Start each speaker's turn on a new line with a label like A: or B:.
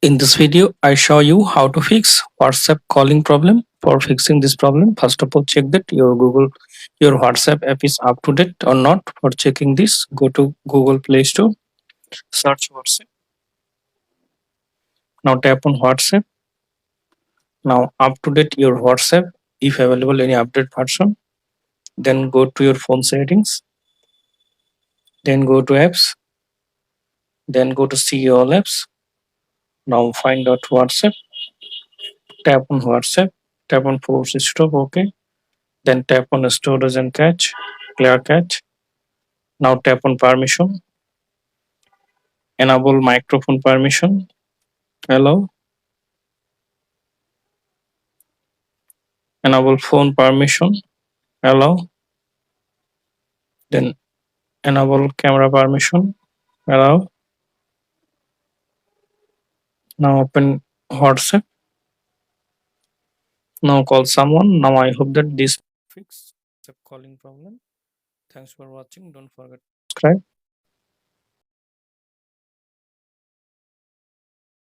A: In this video, I show you how to fix WhatsApp calling problem. For fixing this problem, first of all, check that your WhatsApp app is up to date or not. For checking this, go to Google Play Store, search WhatsApp. Now tap on WhatsApp. Now up to date your WhatsApp. If available any update version, then go to your phone settings. Then go to apps. Then go to see all apps. Now find out WhatsApp. Tap on WhatsApp. Tap on force stop. Okay. Then tap on storage and cache. Clear cache. Now tap on permission. Enable microphone permission. Allow. Enable phone permission. Allow. Then enable camera permission. Allow. Now open WhatsApp. Now call someone. Now I hope that this fix WhatsApp calling problem. Thanks for watching. Don't forget to subscribe.